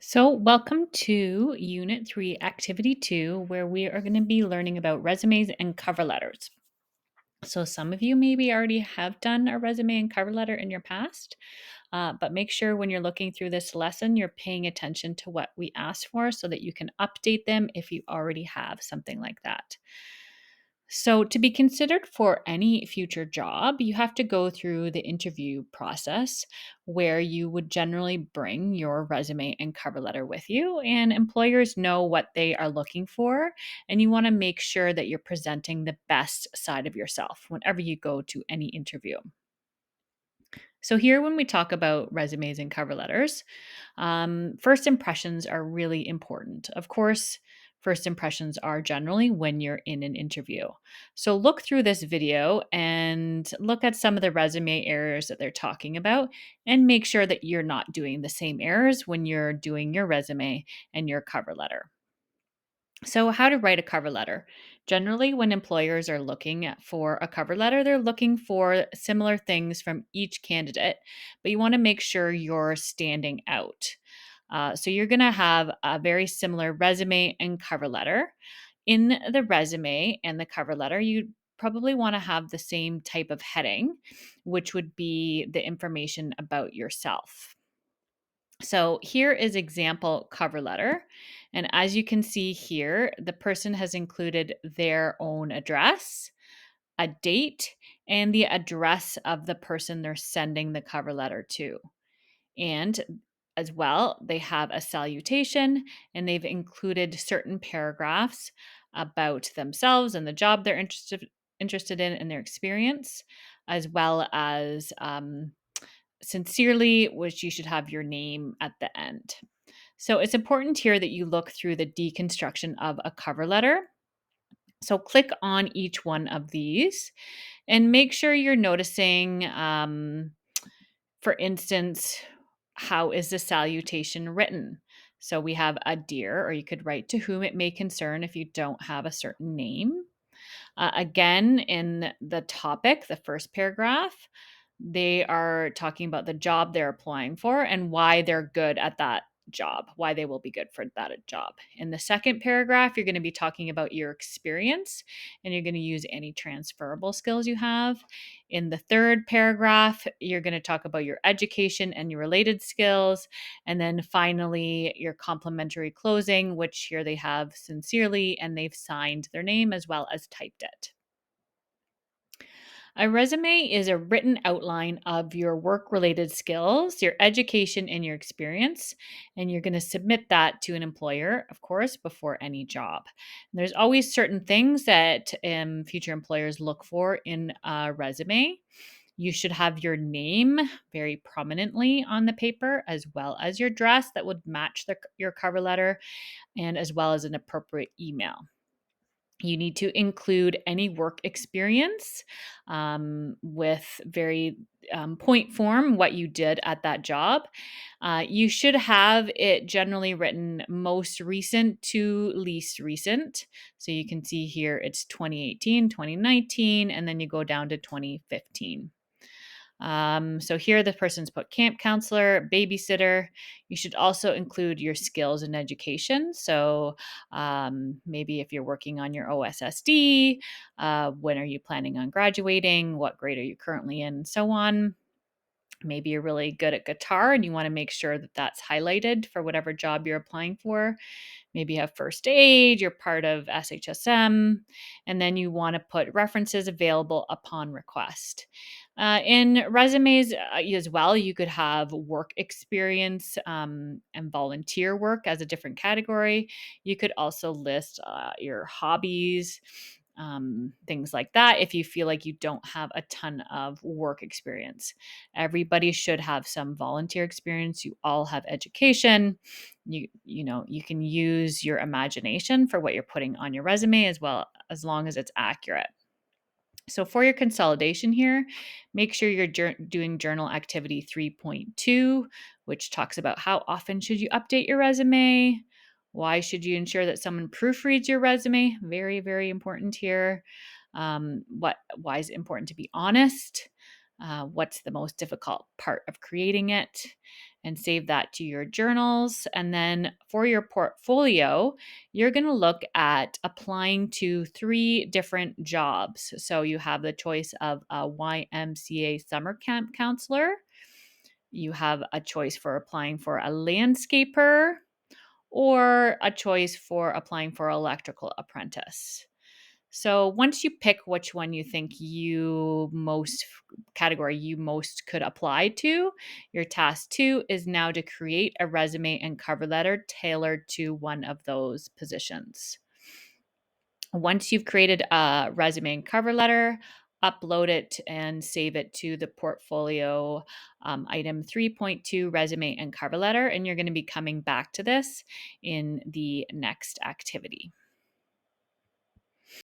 So, welcome to Unit 3, Activity 2, where we are going to be learning about resumes and cover letters. So, some of you maybe already have done a resume and cover letter in your past, but make sure when you're looking through this lesson, you're paying attention to what we asked for so that you can update them if you already have something like that. So, to be considered for any future job, you have to go through the interview process where you would generally bring your resume and cover letter with you, and employers know what they are looking for. And you want to make sure that you're presenting the best side of yourself whenever you go to any interview. So, here, when we talk about resumes and cover letters, first impressions are really important. Of course, first impressions are generally when you're in an interview. So, look through this video and look at some of the resume errors that they're talking about and make sure that you're not doing the same errors when you're doing your resume and your cover letter. So, how to write a cover letter? Generally, when employers are looking for a cover letter, they're looking for similar things from each candidate, but you want to make sure you're standing out. So, you're going to have a very similar resume and cover letter. In the resume and the cover letter, you probably want to have the same type of heading, which would be the information about yourself. So here is example cover letter. And as you can see here, the person has included their own address, a date, and the address of the person they're sending the cover letter to. And as well, they have a salutation and they've included certain paragraphs about themselves and the job they're interested in and their experience, as well as sincerely, which you should have your name at the end. So it's important here that you look through the deconstruction of a cover letter. So click on each one of these and make sure you're noticing, for instance, how is the salutation written? So we have a dear, or you could write to whom it may concern if you don't have a certain name. Again, in the topic, the first paragraph, they are talking about the job they're applying for and why they're good at that job, why they will be good for that job. In the second paragraph, you're going to be talking about your experience and you're going to use any transferable skills you have. In the third paragraph, you're going to talk about your education and your related skills. And then finally, your complimentary closing, which here they have sincerely and they've signed their name as well as typed it. A resume is a written outline of your work related skills, your education, and your experience. And you're going to submit that to an employer, of course, before any job. And there's always certain things that future employers look for in a resume. You should have your name very prominently on the paper, as well as your dress that would match your cover letter, and as well as an appropriate email. You need to include any work experience with very point form what you did at that job. You should have it generally written most recent to least recent. So you can see here it's 2018, 2019, and then you go down to 2015. So here the person's put camp counselor, babysitter. You should also include your skills and education. So maybe if you're working on your OSSD, when are you planning on graduating? What grade are you currently in? And so on. Maybe you're really good at guitar and you want to make sure that that's highlighted for whatever job you're applying for. Maybe you have first aid, you're part of SHSM, and then you want to put references available upon request. In resumes as well, you could have work experience and volunteer work as a different category. You could also list your hobbies, things like that, if you feel like you don't have a ton of work experience. Everybody should have some volunteer experience. You all have education. You can use your imagination for what you're putting on your resume as well, as long as it's accurate. So for your consolidation here, make sure you're doing journal activity 3.2, which talks about how often should you update your resume? Why should you ensure that someone proofreads your resume? Very, very important here. Why is it important to be honest? What's the most difficult part of creating it? and save that to your journals. And then for your portfolio, you're going to look at applying to 3 different jobs. So you have the choice of a YMCA summer camp counselor, you have a choice for applying for a landscaper, or a choice for applying for electrical apprentice. So once you pick which one you think you most category you most could apply to, your task 2 is now to create a resume and cover letter tailored to one of those positions. Once you've created a resume and cover letter, upload it and save it to the portfolio item 3.2 resume and cover letter. And you're going to be coming back to this in the next activity.